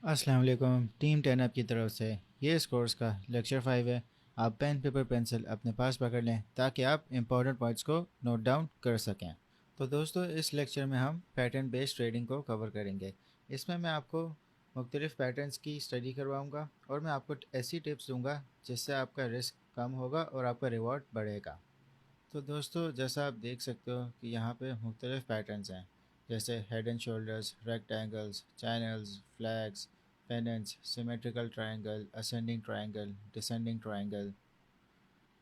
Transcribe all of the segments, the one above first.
अस्सलाम वालेकुम। Team 10 up की तरफ से ये इस कोर्स का लेक्चर 5 है। आप पेन पेपर पेंसिल अपने पास पकड़ लें ताकि आप इंपॉर्टेंट पॉइंट्स को नोट डाउन कर सकें। तो दोस्तों, इस लेक्चर में हम पैटर्न बेस्ड ट्रेडिंग को कवर करेंगे। इसमें मैं आपको मुख्तलिफ़ पैटर्न्स की स्टडी करवाऊंगा और मैं आपको ऐसी टिप्स दूंगा जिससे आपका रिस्क कम होगा और आपका रिवॉर्ड बढ़ेगा। तो दोस्तों, जैसा आप देख सकते हो कि यहाँ पे मुख्तलिफ़ पैटर्न्स हैं, जैसे head and shoulders, rectangles, channels, flags, pennants, symmetrical triangle, ascending triangle, descending triangle,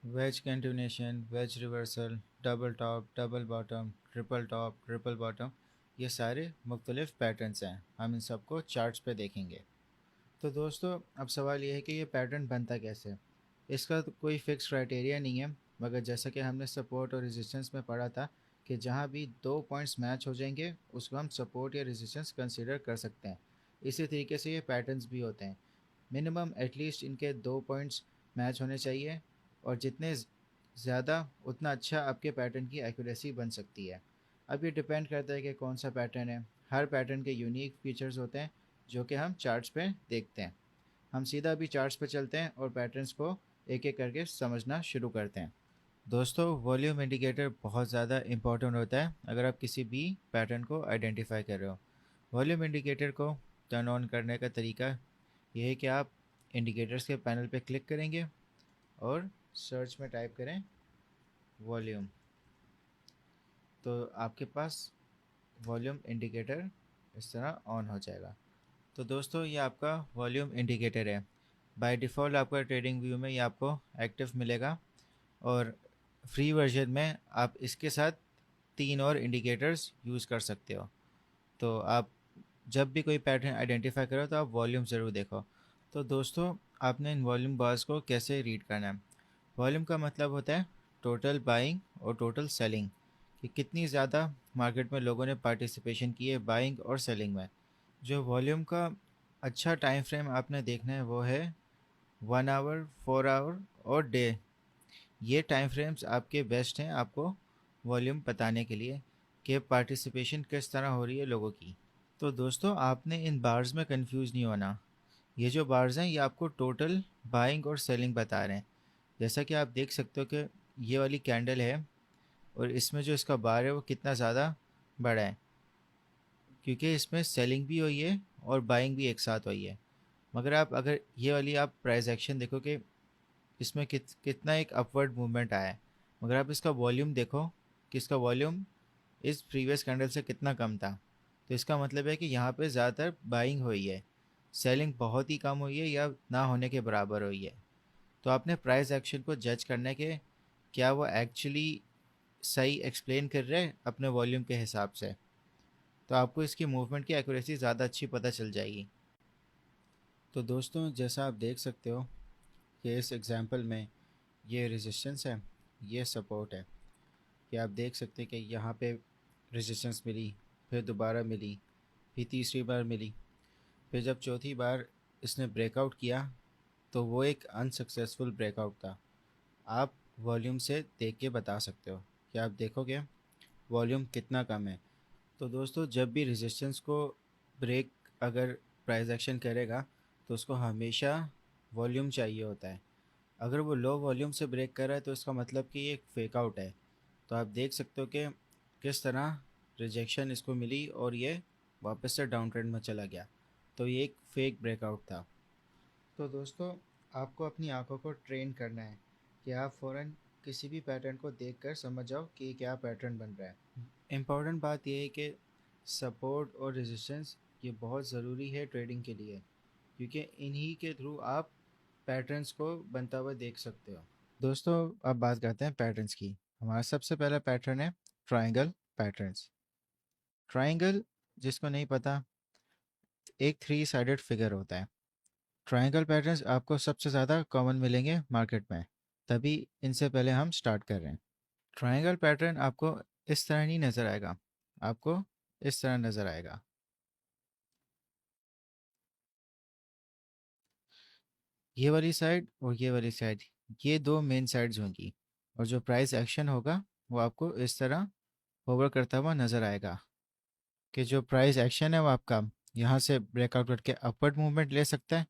wedge continuation, wedge reversal, double top, double bottom, triple top, triple bottom. ये सारे मुख्तलिफ़ पैटर्न्स हैं। हम इन सबको चार्ट्स पे देखेंगे। तो दोस्तों, अब सवाल ये है कि ये पैटर्न बनता कैसे। इसका तो कोई फिक्स क्राइटेरिया नहीं है, मगर जैसा कि हमने सपोर्ट और रेजिस्टेंस में पढ़ा था कि जहाँ भी दो पॉइंट्स मैच हो जाएंगे उसको हम सपोर्ट या रेजिस्टेंस कंसीडर कर सकते हैं। इसी तरीके से ये पैटर्न्स भी होते हैं। मिनिमम एटलीस्ट इनके दो पॉइंट्स मैच होने चाहिए, और जितने ज़्यादा उतना अच्छा आपके पैटर्न की एक्यूरेसी बन सकती है। अब ये डिपेंड करता है कि कौन सा पैटर्न है। हर पैटर्न के यूनिक फीचर्स होते हैं जो कि हम चार्ट्स पे देखते हैं। हम सीधा अभी चार्ट्स पे चलते हैं और पैटर्न्स को एक एक करके समझना शुरू करते हैं। दोस्तों, वॉल्यूम इंडिकेटर बहुत ज़्यादा इंपॉर्टेंट होता है अगर आप किसी भी पैटर्न को आइडेंटिफाई कर रहे हो। वॉल्यूम इंडिकेटर को टर्न ऑन करने का तरीका ये है कि आप इंडिकेटर्स के पैनल पे क्लिक करेंगे और सर्च में टाइप करें वॉल्यूम। तो आपके पास वॉल्यूम इंडिकेटर इस तरह ऑन हो जाएगा। तो दोस्तों, ये आपका वॉल्यूम इंडिकेटर है। बाय डिफ़ॉल्ट आपका ट्रेडिंग व्यू में ये आपको एक्टिव मिलेगा, और फ्री वर्जन में आप इसके साथ तीन और इंडिकेटर्स यूज़ कर सकते हो। तो आप जब भी कोई पैटर्न आइडेंटिफाई करो तो आप वॉल्यूम ज़रूर देखो। तो दोस्तों, आपने इन वॉल्यूम बार्स को कैसे रीड करना है। वॉल्यूम का मतलब होता है टोटल बाइंग और टोटल सेलिंग, कि कितनी ज़्यादा मार्केट में लोगों ने पार्टिसिपेशन की है बाइंग और सेलिंग में। जो वॉल्यूम का अच्छा टाइम फ्रेम आपने देखना है वो है 1 आवर, 4 आवर और डे। ये टाइम फ्रेम्स आपके बेस्ट हैं आपको वॉल्यूम बताने के लिए कि पार्टिसिपेशन किस तरह हो रही है लोगों की। तो दोस्तों, आपने इन बार्स में कंफ्यूज नहीं होना। ये जो बार्स हैं ये आपको टोटल बाइंग और सेलिंग बता रहे हैं। जैसा कि आप देख सकते हो कि ये वाली कैंडल है और इसमें जो इसका बार है वो कितना ज़्यादा बड़ा है, क्योंकि इसमें सेलिंग भी हुई है और बाइंग भी एक साथ हुई है। मगर आप अगर ये वाली आप प्राइस एक्शन देखो कि इसमें कितना एक अपवर्ड मूवमेंट आया है, मगर आप इसका वॉल्यूम देखो कि इसका वॉल्यूम इस प्रीवियस कैंडल से कितना कम था। तो इसका मतलब है कि यहाँ पे ज़्यादातर बाइंग हुई है, सेलिंग बहुत ही कम हुई है या ना होने के बराबर हुई है। तो आपने प्राइस एक्शन को जज करने के क्या वो एक्चुअली सही एक्सप्लेन कर रहे हैं अपने वॉल्यूम के हिसाब से, तो आपको इसकी मूवमेंट की एक्यूरेसी ज़्यादा अच्छी पता चल जाएगी। तो दोस्तों, जैसा आप देख सकते हो कि इस एग्जांपल में ये रेजिस्टेंस है, ये सपोर्ट है। कि आप देख सकते हैं कि यहाँ पे रेजिस्टेंस मिली, फिर दोबारा मिली, फिर तीसरी बार मिली, फिर जब चौथी बार इसने ब्रेकआउट किया तो वो एक अनसक्सेसफुल ब्रेकआउट था। आप वॉल्यूम से देख के बता सकते हो कि आप देखोगे वॉल्यूम कितना कम है। तो दोस्तों, जब भी रेजिस्टेंस को ब्रेक अगर प्राइस एक्शन करेगा तो उसको हमेशा वॉल्यूम चाहिए होता है। अगर वो लो वॉल्यूम से ब्रेक कर रहा है तो इसका मतलब कि ये एक फेक आउट है। तो आप देख सकते हो कि किस तरह रिजेक्शन इसको मिली और ये वापस से डाउन ट्रेंड में चला गया। तो ये एक फेक ब्रेकआउट था। तो दोस्तों, आपको अपनी आंखों को ट्रेन करना है कि आप फ़ौरन किसी भी पैटर्न को देखकर समझ जाओ कि क्या पैटर्न बन रहा है। इम्पॉर्टेंट बात यह है कि सपोर्ट और रेजिस्टेंस ये बहुत ज़रूरी है ट्रेडिंग के लिए, क्योंकि इन्हीं के थ्रू आप पैटर्न्स को बनता हुआ देख सकते हो। दोस्तों, अब बात करते हैं पैटर्न्स की। हमारा सबसे पहला पैटर्न है ट्रायंगल पैटर्न्स। ट्रायंगल, जिसको नहीं पता, एक थ्री साइडेड फिगर होता है। ट्रायंगल पैटर्न्स आपको सबसे ज़्यादा कॉमन मिलेंगे मार्केट में, तभी इनसे पहले हम स्टार्ट कर रहे हैं। ट्रायंगल पैटर्न आपको इस तरह नहीं नज़र आएगा, आपको इस तरह नज़र आएगा। ये वाली साइड और ये वाली साइड, ये दो मेन साइड्स होंगी, और जो प्राइस एक्शन होगा वो आपको इस तरह होवर करता हुआ नज़र आएगा कि जो प्राइस एक्शन है वो आपका यहाँ से ब्रेकआउट करके अपवर्ड मूवमेंट ले सकता है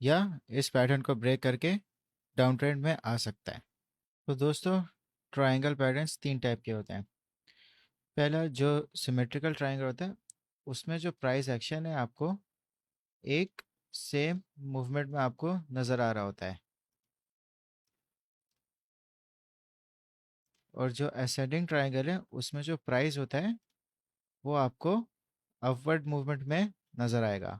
या इस पैटर्न को ब्रेक करके डाउन ट्रेंड में आ सकता है। तो दोस्तों, ट्रायंगल पैटर्न्स तीन टाइप के होते हैं। पहला जो सिमेट्रिकल ट्रायंगल होता है, उसमें जो प्राइस एक्शन है आपको एक सेम मूवमेंट में आपको नज़र आ रहा होता है। और जो असेंडिंग ट्रायंगल है उसमें जो प्राइस होता है वो आपको अपवर्ड मूवमेंट में नज़र आएगा।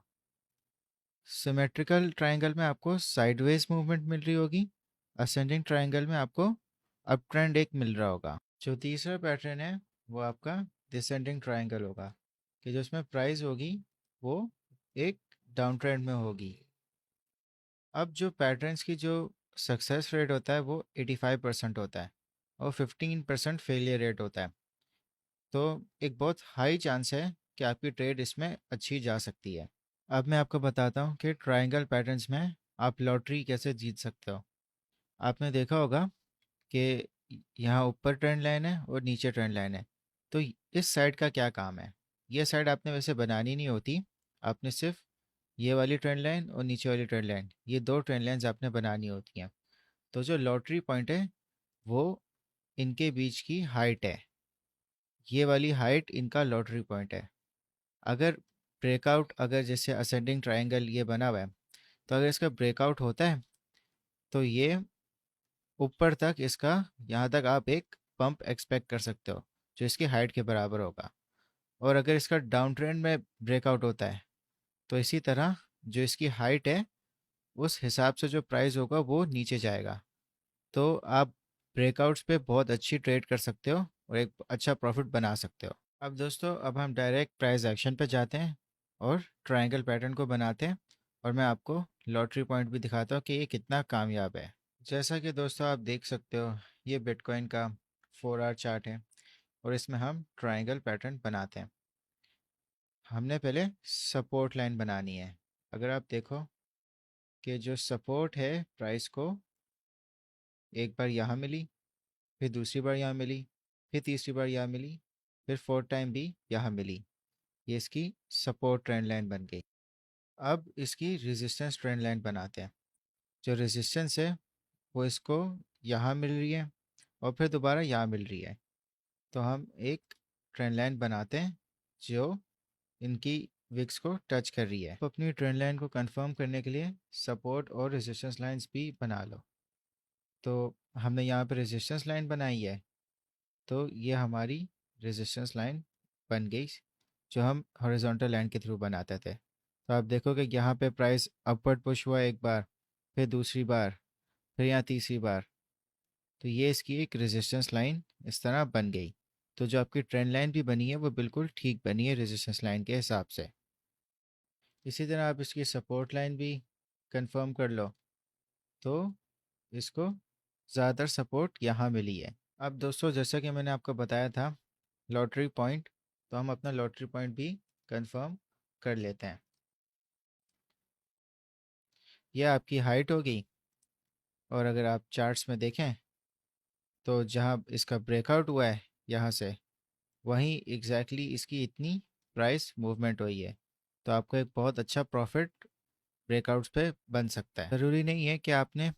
सिमेट्रिकल ट्रायंगल में आपको साइडवेज मूवमेंट मिल रही होगी, असेंडिंग ट्रायंगल में आपको अप ट्रेंड एक मिल रहा होगा। जो तीसरा पैटर्न है वो आपका डिसेंडिंग ट्रायंगल होगा, कि जो उसमें प्राइस होगी वो एक डाउन ट्रेंड में होगी। अब जो पैटर्न्स की जो सक्सेस रेट होता है वो 85% होता है और 15% फेलियर रेट होता है। तो एक बहुत हाई चांस है कि आपकी ट्रेड इसमें अच्छी जा सकती है। अब मैं आपको बताता हूँ कि ट्रायंगल पैटर्न्स में आप लॉटरी कैसे जीत सकते हो। आपने देखा होगा कि यहाँ ऊपर ट्रेंड लाइन है और नीचे ट्रेंड लाइन है। तो इस साइड का क्या काम है? ये साइड आपने वैसे बनानी नहीं होती, आपने सिर्फ ये वाली ट्रेंड लाइन और नीचे वाली ट्रेंड लाइन, ये दो ट्रेंड लाइन्स आपने बनानी होती हैं। तो जो लॉटरी पॉइंट है वो इनके बीच की हाइट है, ये वाली हाइट इनका लॉटरी पॉइंट है। अगर ब्रेकआउट, अगर जैसे असेंडिंग ट्रायंगल ये बना हुआ है, तो अगर इसका ब्रेकआउट होता है तो ये ऊपर तक इसका, यहाँ तक आप एक पंप एक्सपेक्ट कर सकते हो जो इसकी हाइट के बराबर होगा। और अगर इसका डाउन ट्रेंड में ब्रेकआउट होता है तो इसी तरह जो इसकी हाइट है उस हिसाब से जो प्राइस होगा वो नीचे जाएगा। तो आप ब्रेकआउट्स पे बहुत अच्छी ट्रेड कर सकते हो और एक अच्छा प्रॉफिट बना सकते हो। अब दोस्तों, अब हम डायरेक्ट प्राइस एक्शन पे जाते हैं और ट्रायंगल पैटर्न को बनाते हैं, और मैं आपको लॉटरी पॉइंट भी दिखाता हूँ कि ये कितना कामयाब है। जैसा कि दोस्तों आप देख सकते हो, ये बिटकॉइन का 4 आवर चार्ट है और इसमें हम ट्रायंगल पैटर्न बनाते हैं। हमने पहले सपोर्ट लाइन बनानी है। अगर आप देखो कि जो सपोर्ट है प्राइस को एक बार यहाँ मिली, फिर दूसरी बार यहाँ मिली, फिर तीसरी बार यहाँ मिली, फिर फोर्थ टाइम भी यहाँ मिली, ये इसकी सपोर्ट ट्रेंड लाइन बन गई। अब इसकी रेजिस्टेंस ट्रेंड लाइन बनाते हैं। जो रेजिस्टेंस है वो इसको यहाँ मिल रही है और फिर दोबारा यहाँ मिल रही है। तो हम एक ट्रेंड लाइन बनाते हैं जो इनकी विक्स को टच कर रही है। तो अपनी ट्रेंड लाइन को कंफर्म करने के लिए सपोर्ट और रेजिस्टेंस लाइंस भी बना लो। तो हमने यहाँ पे रेजिस्टेंस लाइन बनाई है, तो ये हमारी रेजिस्टेंस लाइन बन गई जो हम हॉरिजॉन्टल लाइन के थ्रू बनाते थे। तो आप देखोगे यहाँ पे प्राइस अपवर्ड पुश हुआ एक बार, फिर दूसरी बार, फिर यहाँ तीसरी बार। तो ये इसकी एक रेजिस्टेंस लाइन इस तरह बन गई। तो जो आपकी ट्रेंड लाइन भी बनी है वो बिल्कुल ठीक बनी है रेजिस्टेंस लाइन के हिसाब से। इसी तरह आप इसकी सपोर्ट लाइन भी कंफर्म कर लो। तो इसको ज़्यादातर सपोर्ट यहाँ मिली है। अब दोस्तों, जैसा कि मैंने आपको बताया था लॉटरी पॉइंट, तो हम अपना लॉटरी पॉइंट भी कंफर्म कर लेते हैं। यह आपकी हाइट होगी, और अगर आप चार्ट्स में देखें तो जहाँ इसका ब्रेकआउट हुआ है यहाँ से, वहीं एग्जैक्टली इसकी इतनी प्राइस मूवमेंट हुई है। तो आपको एक बहुत अच्छा प्रॉफिट ब्रेकआउट्स पे बन सकता है। ज़रूरी नहीं है कि आपने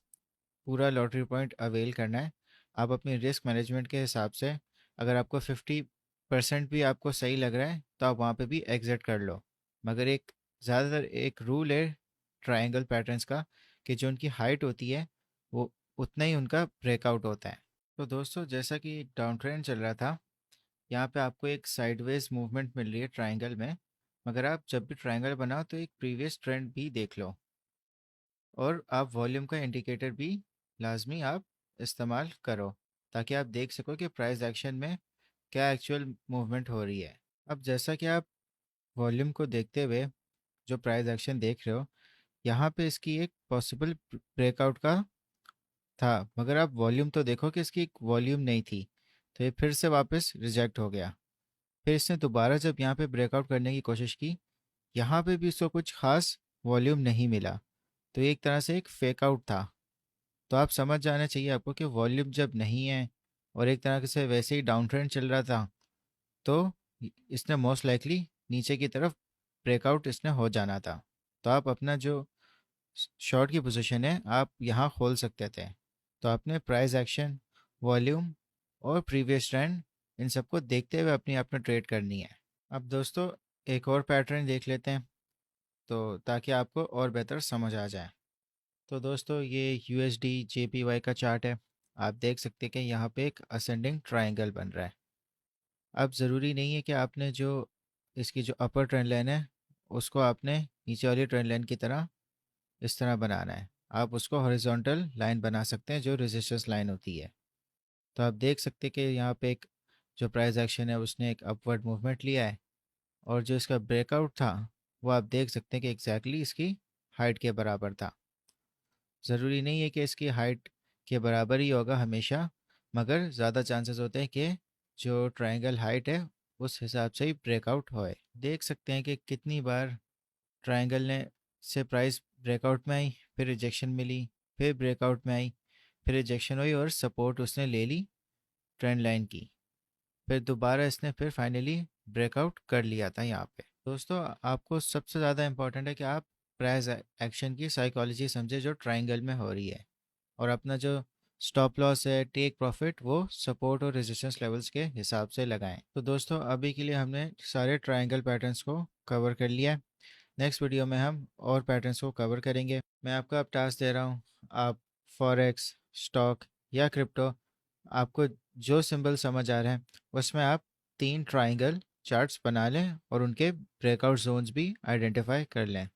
पूरा लॉटरी पॉइंट अवेल करना है। आप अपनी रिस्क मैनेजमेंट के हिसाब से, अगर आपको 50% भी आपको सही लग रहा है तो आप वहाँ पे भी एग्जिट कर लो। मगर एक ज़्यादातर एक रूल है ट्रायंगल पैटर्न्स का, कि जो उनकी हाइट होती है वो उतना ही उनका ब्रेकआउट होता है। तो दोस्तों, जैसा कि एक डाउन ट्रेंड चल रहा था, यहाँ पे आपको एक साइडवेज मूवमेंट मिल रही है ट्रायंगल में। मगर आप जब भी ट्रायंगल बनाओ तो एक प्रीवियस ट्रेंड भी देख लो, और आप वॉल्यूम का इंडिकेटर भी लाजमी आप इस्तेमाल करो, ताकि आप देख सको कि प्राइस एक्शन में क्या एक्चुअल मूवमेंट हो रही है। अब जैसा कि आप वॉल्यूम को देखते हुए जो प्राइस एक्शन देख रहे हो, यहाँ पे इसकी एक पॉसिबल ब्रेकआउट का था, मगर आप वॉल्यूम तो देखो कि इसकी एक वॉल्यूम नहीं थी, तो ये फिर से वापस रिजेक्ट हो गया। फिर इसने दोबारा जब यहाँ पे ब्रेकआउट करने की कोशिश की, यहाँ पे भी इसको कुछ खास वॉल्यूम नहीं मिला, तो ये एक तरह से एक फेक आउट था। तो आप समझ जाना चाहिए आपको कि वॉल्यूम जब नहीं है और एक तरह से वैसे ही डाउन ट्रेंड चल रहा था, तो इसने मोस्ट लाइकली नीचे की तरफ ब्रेकआउट इसने हो जाना था। तो आप अपना जो शॉर्ट की पोजीशन है आप यहाँ खोल सकते थे। तो आपने प्राइस एक्शन, वॉल्यूम और प्रीवियस ट्रेंड, इन सबको देखते हुए अपनी आपने ट्रेड करनी है। अब दोस्तों एक और पैटर्न देख लेते हैं, तो ताकि आपको और बेहतर समझ आ जाए। तो दोस्तों ये USD JPY का चार्ट है। आप देख सकते हैं कि यहाँ पे एक असेंडिंग ट्रायंगल बन रहा है। अब ज़रूरी नहीं है कि आपने जो इसकी जो अपर ट्रेंड लाइन है उसको आपने नीचे वाली ट्रेंड लाइन की तरह इस तरह बनाना है। आप उसको हॉरिजॉन्टल लाइन बना सकते हैं जो रेजिस्टेंस लाइन होती है। तो आप देख सकते हैं कि यहाँ पे एक जो प्राइस एक्शन है उसने एक अपवर्ड मूवमेंट लिया है, और जो इसका ब्रेकआउट था वो आप देख सकते हैं कि एग्जैक्टली इसकी हाइट के बराबर था। ज़रूरी नहीं है कि इसकी हाइट के बराबर ही होगा हमेशा, मगर ज़्यादा चांसेस होते हैं कि जो ट्रायंगल हाइट है उस हिसाब से ही ब्रेकआउट होए। देख सकते हैं कि कितनी बार ट्रायंगल ने से प्राइस ब्रेकआउट में आई, फिर रिजेक्शन मिली, फिर ब्रेकआउट में आई, फिर रिजेक्शन हुई और सपोर्ट उसने ले ली ट्रेंड लाइन की, फिर दोबारा इसने फिर फाइनली ब्रेकआउट कर लिया था यहाँ पे। दोस्तों आपको सबसे ज़्यादा इम्पोर्टेंट है कि आप प्राइस एक्शन की साइकोलॉजी समझे जो ट्रायंगल में हो रही है, और अपना जो स्टॉप लॉस है, टेक प्रॉफिट, वो सपोर्ट और रेजिस्टेंस लेवल्स के हिसाब से लगाएं। तो दोस्तों अभी के लिए हमने सारे ट्रायंगल पैटर्न्स को कवर कर लिया है। नेक्स्ट वीडियो में हम और पैटर्न्स को कवर करेंगे। मैं आपको अब टास्क दे रहा हूँ, आप फॉरेक्स, स्टॉक या क्रिप्टो, आपको जो सिंबल समझ आ रहा है उसमें आप 3 ट्रायंगल चार्ट्स बना लें और उनके ब्रेकआउट जोन्स भी आइडेंटिफाई कर लें।